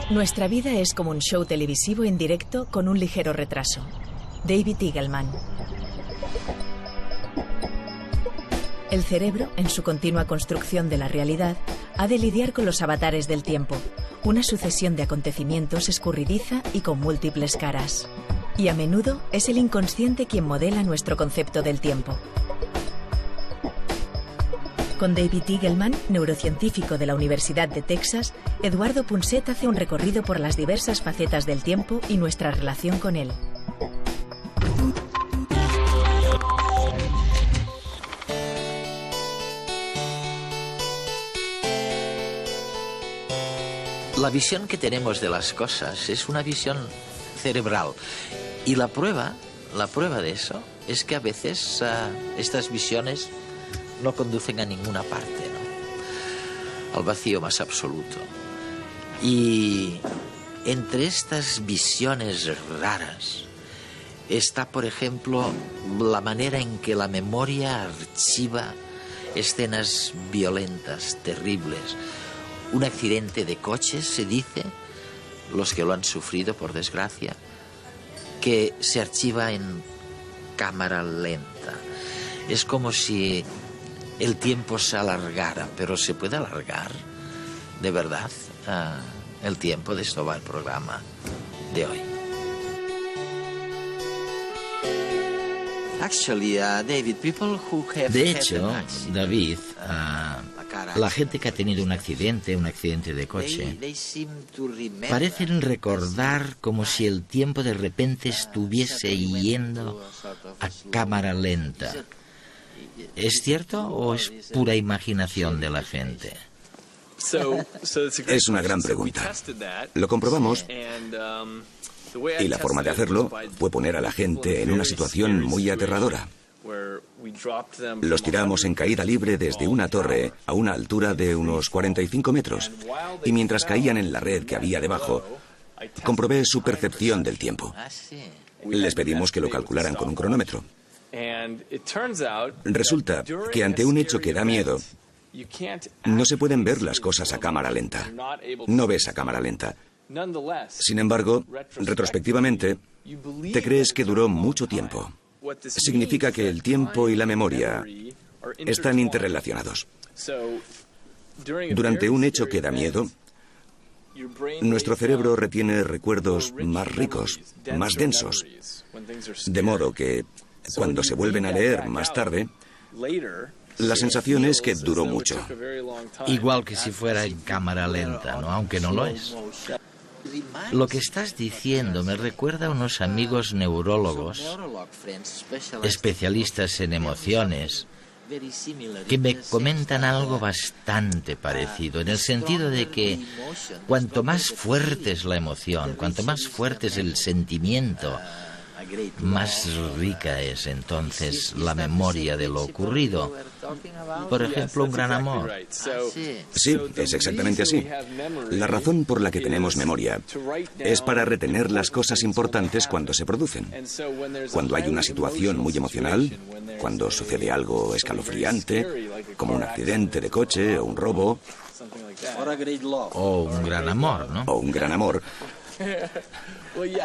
Nuestra vida es como un show televisivo en directo con un ligero retraso. David Eagleman. El cerebro, en su continua construcción de la realidad, ha de lidiar con los avatares del tiempo, una sucesión de acontecimientos escurridiza y con múltiples caras. Y a menudo es el inconsciente quien modela nuestro concepto del tiempo. Con David Eagleman, neurocientífico de la Universidad de Texas, Eduardo Punset hace un recorrido por las diversas facetas del tiempo y nuestra relación con él. La visión que tenemos de las cosas es una visión cerebral. Y la prueba de eso es que a veces estas visiones no conducen a ninguna parte, ¿no? Al vacío más absoluto. Y entre estas visiones raras está, por ejemplo, la manera en que la memoria archiva escenas violentas, terribles. Un accidente de coche, se dice, los que lo han sufrido, por desgracia, que se archiva en cámara lenta. Es como si el tiempo se alargara, pero ¿se puede alargar de verdad el tiempo? De esto va el programa de hoy. De hecho, David, la gente que ha tenido un accidente de coche, parecen recordar como si el tiempo de repente estuviese yendo a cámara lenta. ¿Es cierto o es pura imaginación de la gente? Es una gran pregunta. Lo comprobamos y la forma de hacerlo fue poner a la gente en una situación muy aterradora. Los tiramos en caída libre desde una torre a una altura de unos 45 metros y mientras caían en la red que había debajo, comprobé su percepción del tiempo. Les pedimos que lo calcularan con un cronómetro. Resulta que ante un hecho que da miedo, no se pueden ver las cosas a cámara lenta. No ves a cámara lenta. Sin embargo, retrospectivamente, te crees que duró mucho tiempo. Significa que el tiempo y la memoria están interrelacionados. Durante un hecho que da miedo, nuestro cerebro retiene recuerdos más ricos, más densos, de modo que cuando se vuelven a leer más tarde, la sensación es que duró mucho. Igual que si fuera en cámara lenta, ¿no? Aunque no lo es. Lo que estás diciendo me recuerda a unos amigos neurólogos, especialistas en emociones, que me comentan algo bastante parecido, en el sentido de que cuanto más fuerte es la emoción, cuanto más fuerte es el sentimiento, más rica es entonces la memoria de lo ocurrido. Por ejemplo, un gran amor. Sí, es exactamente así. La razón por la que tenemos memoria es para retener las cosas importantes cuando se producen. Cuando hay una situación muy emocional, cuando sucede algo escalofriante, como un accidente de coche o un robo. O un gran amor, ¿no? O un gran amor.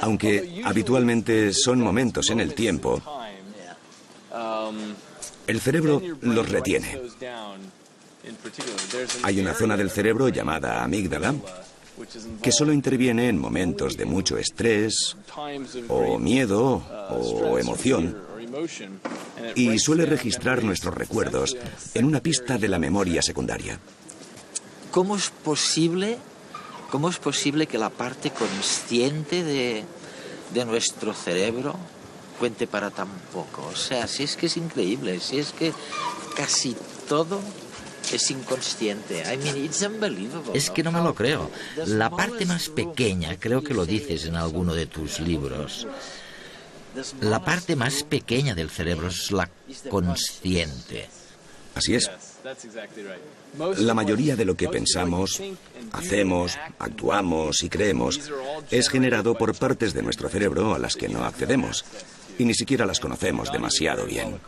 Aunque habitualmente son momentos en el tiempo, el cerebro los retiene. Hay una zona del cerebro llamada amígdala que solo interviene en momentos de mucho estrés o miedo o emoción y suele registrar nuestros recuerdos en una pista de la memoria secundaria. ¿Cómo es posible que la parte consciente de nuestro cerebro cuente para tan poco? O sea, si es que es increíble, si es que casi todo es inconsciente. I mean, it's unbelievable. Es que no me lo creo. La parte más pequeña, creo que lo dices en alguno de tus libros, la parte más pequeña del cerebro es la consciente. Así es. La mayoría de lo que pensamos, hacemos, actuamos y creemos es generado por partes de nuestro cerebro a las que no accedemos y ni siquiera las conocemos demasiado bien.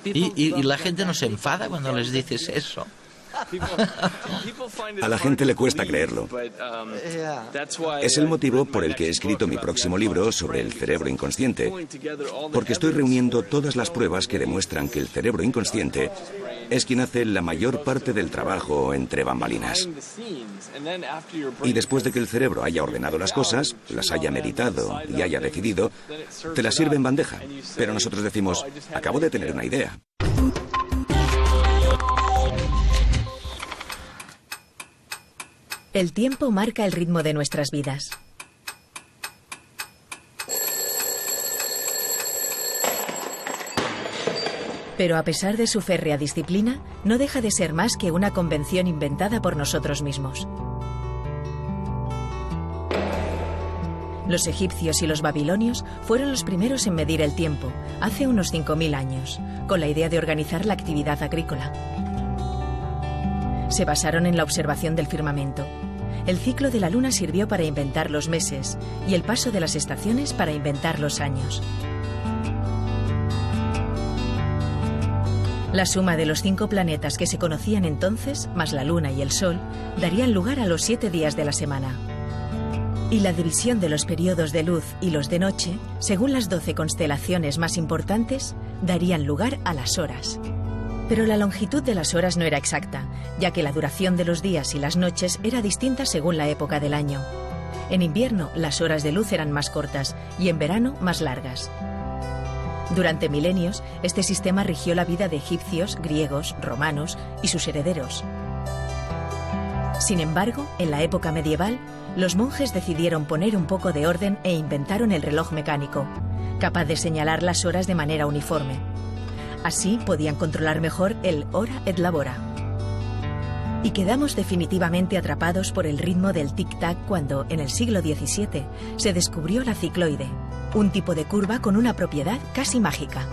Y la gente no se enfada cuando les dices eso. A la gente le cuesta creerlo. Es el motivo por el que he escrito mi próximo libro sobre el cerebro inconsciente, porque estoy reuniendo todas las pruebas que demuestran que el cerebro inconsciente es quien hace la mayor parte del trabajo entre bambalinas. Y después de que el cerebro haya ordenado las cosas, las haya meditado y haya decidido, te las sirve en bandeja. Pero nosotros decimos, acabo de tener una idea. El tiempo marca el ritmo de nuestras vidas. Pero a pesar de su férrea disciplina, no deja de ser más que una convención inventada por nosotros mismos. Los egipcios y los babilonios fueron los primeros en medir el tiempo, hace unos 5000 años, con la idea de organizar la actividad agrícola. Se basaron en la observación del firmamento. El ciclo de la luna sirvió para inventar los meses y el paso de las estaciones para inventar los años. La suma de los 5 planetas que se conocían entonces, más la luna y el sol, darían lugar a los 7 días de la semana. Y la división de los periodos de luz y los de noche, según las 12 constelaciones más importantes, darían lugar a las horas. Pero la longitud de las horas no era exacta, ya que la duración de los días y las noches era distinta según la época del año. En invierno, las horas de luz eran más cortas y en verano más largas. Durante milenios, este sistema rigió la vida de egipcios, griegos, romanos y sus herederos. Sin embargo, en la época medieval, los monjes decidieron poner un poco de orden e inventaron el reloj mecánico, capaz de señalar las horas de manera uniforme. Así podían controlar mejor el hora et labora. Y quedamos definitivamente atrapados por el ritmo del tic-tac cuando, en el siglo XVII, se descubrió la cicloide, un tipo de curva con una propiedad casi mágica.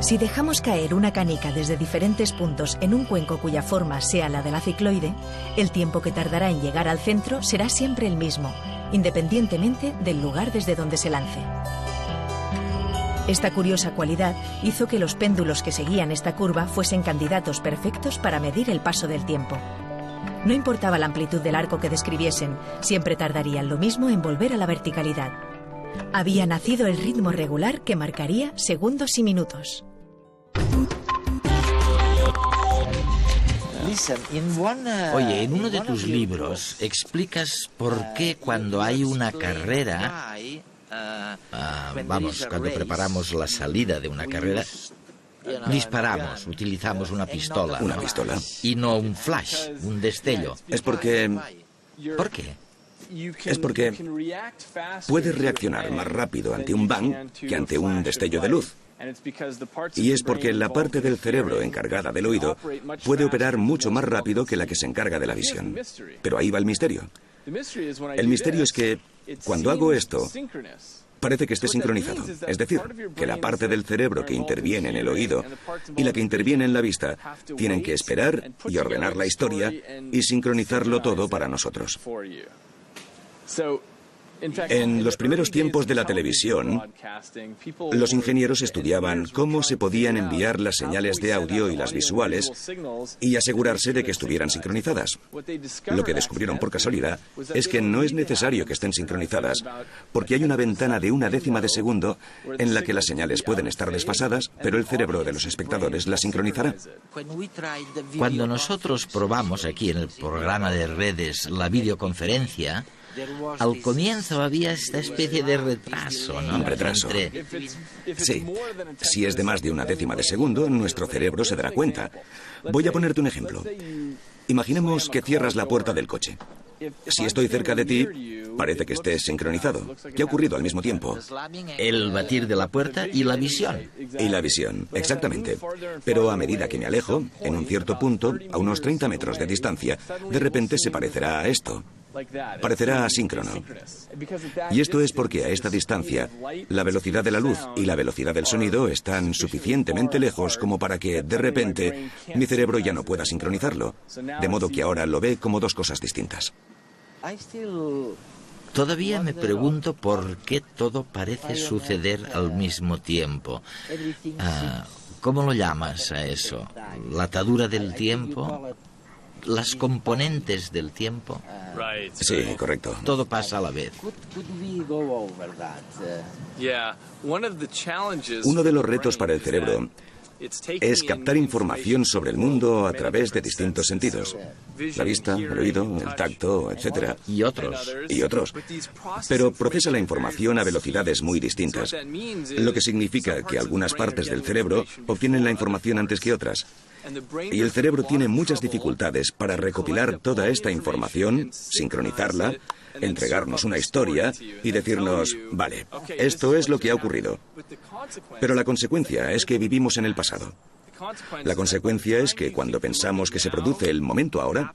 Si dejamos caer una canica desde diferentes puntos en un cuenco cuya forma sea la de la cicloide, el tiempo que tardará en llegar al centro será siempre el mismo, independientemente del lugar desde donde se lance. Esta curiosa cualidad hizo que los péndulos que seguían esta curva fuesen candidatos perfectos para medir el paso del tiempo. No importaba la amplitud del arco que describiesen, siempre tardarían lo mismo en volver a la verticalidad. Había nacido el ritmo regular que marcaría segundos y minutos. Oye, en uno de tus libros explicas por qué cuando hay una carrera, cuando preparamos la salida de una carrera, disparamos, utilizamos una pistola. Una pistola. Y no un flash, un destello. Es porque... ¿Por qué? Es porque puedes reaccionar más rápido ante un bang que ante un destello de luz. Y es porque la parte del cerebro encargada del oído puede operar mucho más rápido que la que se encarga de la visión. Pero ahí va el misterio. El misterio es que cuando hago esto, parece que esté sincronizado. Es decir, que la parte del cerebro que interviene en el oído y la que interviene en la vista tienen que esperar y ordenar la historia y sincronizarlo todo para nosotros. En los primeros tiempos de la televisión, los ingenieros estudiaban cómo se podían enviar las señales de audio y las visuales y asegurarse de que estuvieran sincronizadas. Lo que descubrieron por casualidad es que no es necesario que estén sincronizadas, porque hay una ventana de 1/10 de segundo en la que las señales pueden estar desfasadas, pero el cerebro de los espectadores las sincronizará. Cuando nosotros probamos aquí en el programa de redes la videoconferencia, al comienzo había esta especie de retraso, ¿no? Un retraso. Sí. Si es de más de 1/10 de segundo, nuestro cerebro se dará cuenta. Voy a ponerte un ejemplo. Imaginemos que cierras la puerta del coche. Si estoy cerca de ti, parece que estés sincronizado. ¿Qué ha ocurrido al mismo tiempo? El batir de la puerta y la visión. Y la visión, exactamente. Pero a medida que me alejo, en un cierto punto, a unos 30 metros de distancia, de repente se parecerá a esto. Parecerá asíncrono. Y esto es porque a esta distancia, la velocidad de la luz y la velocidad del sonido están suficientemente lejos como para que, de repente, mi cerebro ya no pueda sincronizarlo. De modo que ahora lo ve como dos cosas distintas. Todavía me pregunto por qué todo parece suceder al mismo tiempo. ¿Cómo lo llamas a eso? ¿La atadura del tiempo? ¿Las componentes del tiempo? Sí, correcto. Todo pasa a la vez. Uno de los retos para el cerebro es captar información sobre el mundo a través de distintos sentidos. La vista, el oído, el tacto, etc. Y otros. Pero procesa la información a velocidades muy distintas, lo que significa que algunas partes del cerebro obtienen la información antes que otras. Y el cerebro tiene muchas dificultades para recopilar toda esta información, sincronizarla, entregarnos una historia y decirnos, vale, esto es lo que ha ocurrido. Pero la consecuencia es que vivimos en el pasado. La consecuencia es que cuando pensamos que se produce el momento ahora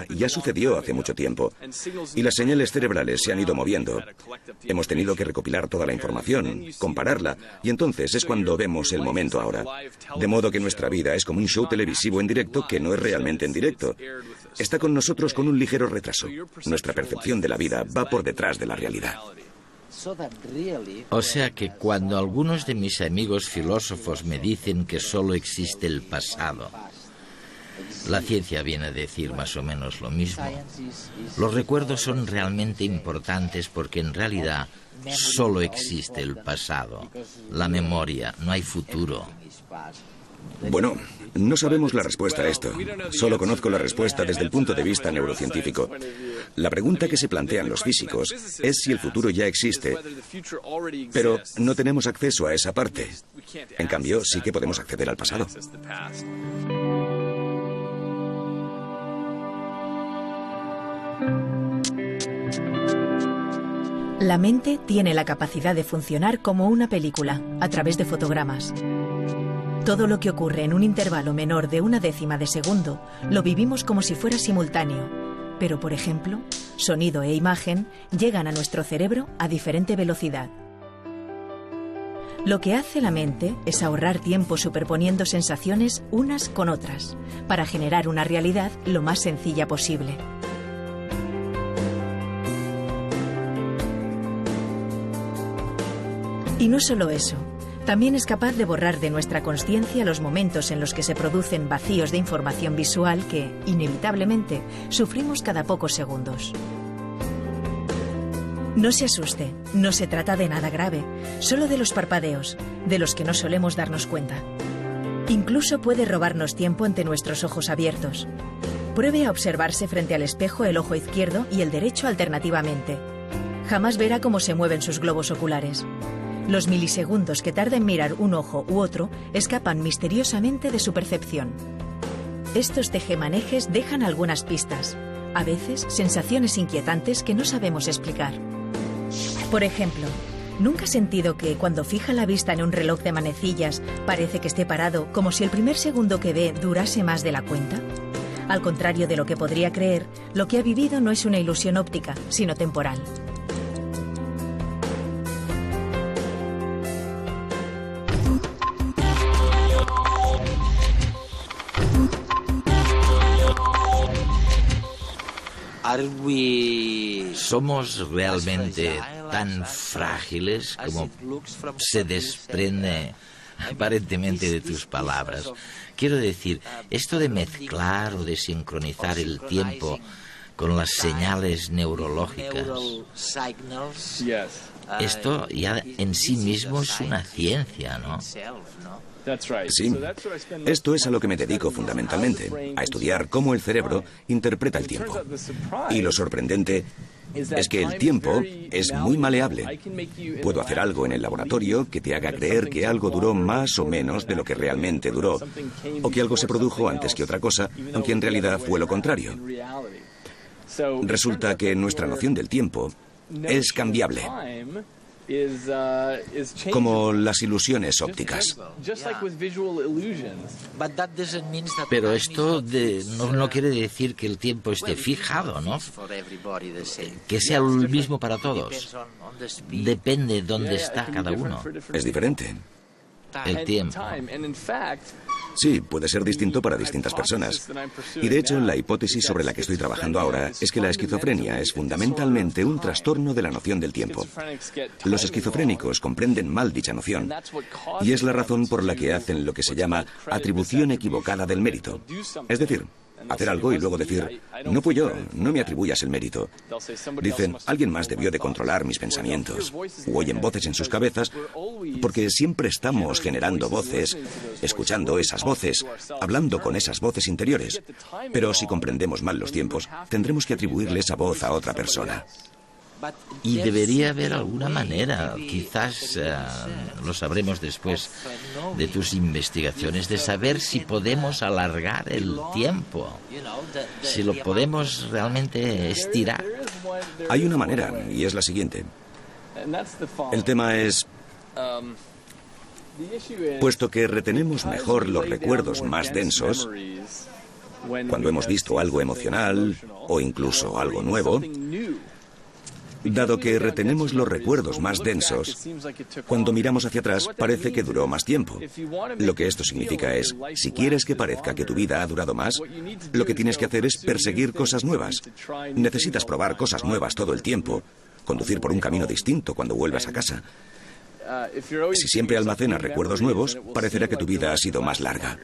ya sucedió hace mucho tiempo y las señales cerebrales se han ido moviendo. Hemos tenido que recopilar toda la información, compararla, y entonces es cuando vemos el momento ahora. De modo que nuestra vida es como un show televisivo en directo que no es realmente en directo. Está con nosotros con un ligero retraso. Nuestra percepción de la vida va por detrás de la realidad. O sea que cuando algunos de mis amigos filósofos me dicen que solo existe el pasado, la ciencia viene a decir más o menos lo mismo. Los recuerdos son realmente importantes porque en realidad solo existe el pasado, la memoria, no hay futuro. Bueno, no sabemos la respuesta a esto. Solo conozco la respuesta desde el punto de vista neurocientífico. La pregunta que se plantean los físicos es si el futuro ya existe, pero no tenemos acceso a esa parte. En cambio, sí que podemos acceder al pasado. La mente tiene la capacidad de funcionar como una película, a través de fotogramas. Todo lo que ocurre en un intervalo menor de 1/10 de segundo lo vivimos como si fuera simultáneo. Pero, por ejemplo, sonido e imagen llegan a nuestro cerebro a diferente velocidad. Lo que hace la mente es ahorrar tiempo superponiendo sensaciones unas con otras, para generar una realidad lo más sencilla posible. Y no solo eso. También es capaz de borrar de nuestra consciencia los momentos en los que se producen vacíos de información visual que, inevitablemente, sufrimos cada pocos segundos. No se asuste, no se trata de nada grave, solo de los parpadeos, de los que no solemos darnos cuenta. Incluso puede robarnos tiempo ante nuestros ojos abiertos. Pruebe a observarse frente al espejo el ojo izquierdo y el derecho alternativamente. Jamás verá cómo se mueven sus globos oculares. Los milisegundos que tarda en mirar un ojo u otro escapan misteriosamente de su percepción. Estos tejemanejes dejan algunas pistas, a veces sensaciones inquietantes que no sabemos explicar. Por ejemplo, ¿nunca has sentido que cuando fija la vista en un reloj de manecillas parece que esté parado como si el primer segundo que ve durase más de la cuenta? Al contrario de lo que podría creer, lo que ha vivido no es una ilusión óptica, sino temporal. ¿Somos realmente tan frágiles como se desprende aparentemente de tus palabras? Quiero decir, esto de mezclar o de sincronizar el tiempo con las señales neurológicas, esto ya en sí mismo es una ciencia, ¿no? Sí, esto es a lo que me dedico fundamentalmente, a estudiar cómo el cerebro interpreta el tiempo. Y lo sorprendente es que el tiempo es muy maleable. Puedo hacer algo en el laboratorio que te haga creer que algo duró más o menos de lo que realmente duró, o que algo se produjo antes que otra cosa, aunque en realidad fue lo contrario. Resulta que nuestra noción del tiempo es cambiable. Como las ilusiones ópticas. Pero esto no quiere decir que el tiempo esté fijado, ¿no? Que sea el mismo para todos. Depende de dónde está cada uno. Es diferente. El tiempo. Sí, puede ser distinto para distintas personas. Y de hecho, la hipótesis sobre la que estoy trabajando ahora es que la esquizofrenia es fundamentalmente un trastorno de la noción del tiempo. Los esquizofrénicos comprenden mal dicha noción, y es la razón por la que hacen lo que se llama atribución equivocada del mérito. Es decir, hacer algo y luego decir, no fui yo, no me atribuyas el mérito. Dicen, alguien más debió de controlar mis pensamientos. O oyen voces en sus cabezas, porque siempre estamos generando voces, escuchando esas voces, hablando con esas voces interiores. Pero si comprendemos mal los tiempos, tendremos que atribuirle esa voz a otra persona. Y debería haber alguna manera, quizás lo sabremos después de tus investigaciones, de saber si podemos alargar el tiempo, si lo podemos realmente estirar. Hay una manera, y es la siguiente. El tema es, puesto que retenemos mejor los recuerdos más densos, cuando hemos visto algo emocional o incluso algo nuevo, dado que retenemos los recuerdos más densos, cuando miramos hacia atrás parece que duró más tiempo. Lo que esto significa es, si quieres que parezca que tu vida ha durado más, lo que tienes que hacer es perseguir cosas nuevas. Necesitas probar cosas nuevas todo el tiempo, conducir por un camino distinto cuando vuelvas a casa. Si siempre almacenas recuerdos nuevos, parecerá que tu vida ha sido más larga.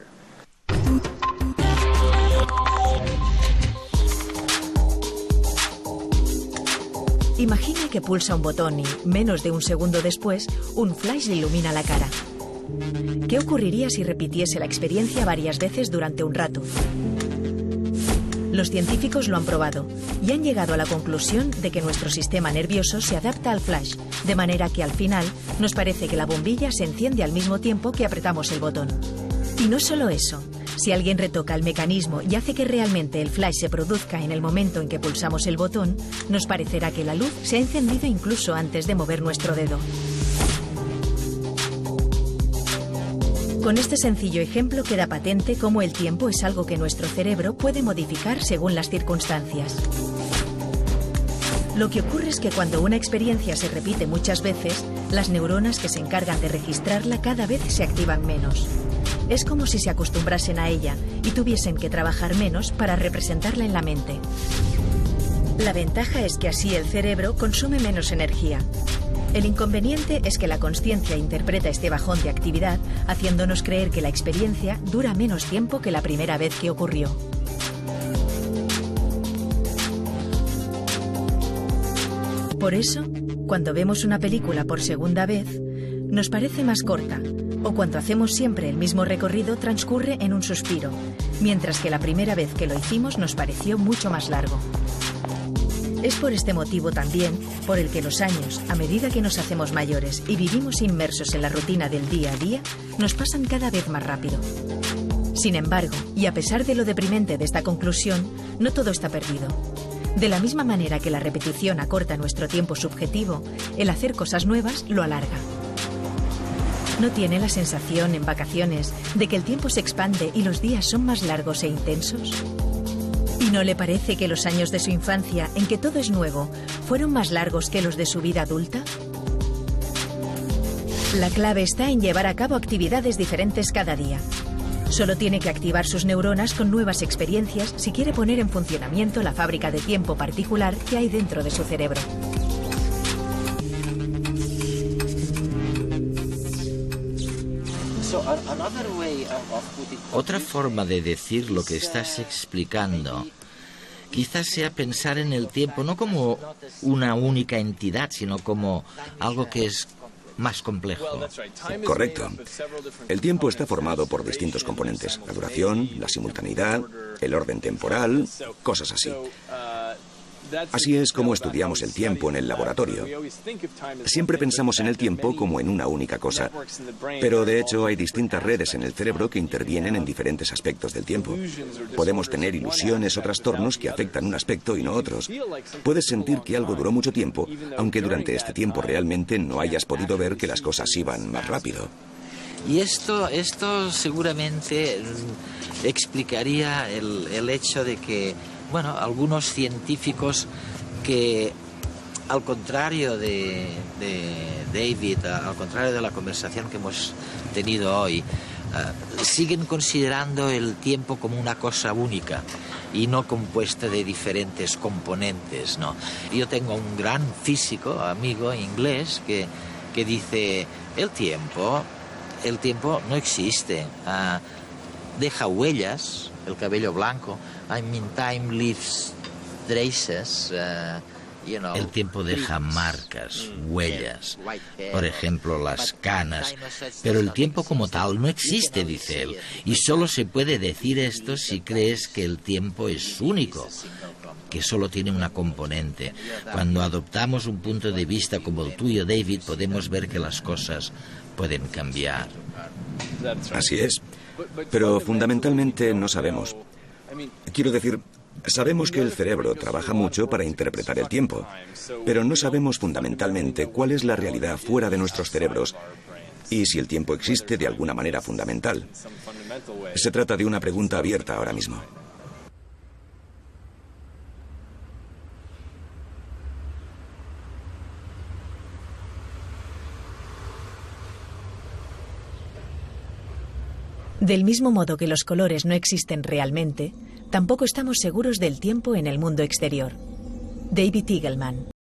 Imagine que pulsa un botón y, menos de un segundo después, un flash le ilumina la cara. ¿Qué ocurriría si repitiese la experiencia varias veces durante un rato? Los científicos lo han probado y han llegado a la conclusión de que nuestro sistema nervioso se adapta al flash, de manera que al final nos parece que la bombilla se enciende al mismo tiempo que apretamos el botón. Y no solo eso. Si alguien retoca el mecanismo y hace que realmente el flash se produzca en el momento en que pulsamos el botón, nos parecerá que la luz se ha encendido incluso antes de mover nuestro dedo. Con este sencillo ejemplo queda patente cómo el tiempo es algo que nuestro cerebro puede modificar según las circunstancias. Lo que ocurre es que cuando una experiencia se repite muchas veces, las neuronas que se encargan de registrarla cada vez se activan menos. Es como si se acostumbrasen a ella y tuviesen que trabajar menos para representarla en la mente. La ventaja es que así el cerebro consume menos energía. El inconveniente es que la consciencia interpreta este bajón de actividad haciéndonos creer que la experiencia dura menos tiempo que la primera vez que ocurrió. Por eso, cuando vemos una película por segunda vez, nos parece más corta, o cuando hacemos siempre el mismo recorrido transcurre en un suspiro, mientras que la primera vez que lo hicimos nos pareció mucho más largo. Es por este motivo también por el que los años, a medida que nos hacemos mayores y vivimos inmersos en la rutina del día a día, nos pasan cada vez más rápido. Sin embargo, y a pesar de lo deprimente de esta conclusión, no todo está perdido. De la misma manera que la repetición acorta nuestro tiempo subjetivo, el hacer cosas nuevas lo alarga. ¿No tiene la sensación en vacaciones de que el tiempo se expande y los días son más largos e intensos? ¿Y no le parece que los años de su infancia, en que todo es nuevo, fueron más largos que los de su vida adulta? La clave está en llevar a cabo actividades diferentes cada día. Solo tiene que activar sus neuronas con nuevas experiencias si quiere poner en funcionamiento la fábrica de tiempo particular que hay dentro de su cerebro. Otra forma de decir lo que estás explicando quizás sea pensar en el tiempo no como una única entidad, sino como algo que es más complejo. Correcto. El tiempo está formado por distintos componentes: la duración, la simultaneidad, el orden temporal, cosas así. Así es como estudiamos el tiempo en el laboratorio. Siempre pensamos en el tiempo como en una única cosa, pero de hecho hay distintas redes en el cerebro que intervienen en diferentes aspectos del tiempo. Podemos tener ilusiones o trastornos que afectan un aspecto y no otros. Puedes sentir que algo duró mucho tiempo, aunque durante este tiempo realmente no hayas podido ver que las cosas iban más rápido. Y esto seguramente explicaría el hecho de que, bueno, algunos científicos que, al contrario de David, al contrario de la conversación que hemos tenido hoy, siguen considerando el tiempo como una cosa única y no compuesta de diferentes componentes, ¿no? Yo tengo un gran físico, amigo inglés, que dice, el tiempo no existe, deja huellas, el cabello blanco, I mean, time leaves traces, el tiempo deja marcas, huellas, por ejemplo, las canas, pero el tiempo como tal no existe, dice él, y solo se puede decir esto si crees que el tiempo es único, que solo tiene una componente. Cuando adoptamos un punto de vista como el tuyo, David, podemos ver que las cosas pueden cambiar. Así es, pero fundamentalmente no sabemos. Quiero decir, sabemos que el cerebro trabaja mucho para interpretar el tiempo, pero no sabemos fundamentalmente cuál es la realidad fuera de nuestros cerebros y si el tiempo existe de alguna manera fundamental. Se trata de una pregunta abierta ahora mismo. Del mismo modo que los colores no existen realmente, tampoco estamos seguros del tiempo en el mundo exterior. David Eagleman.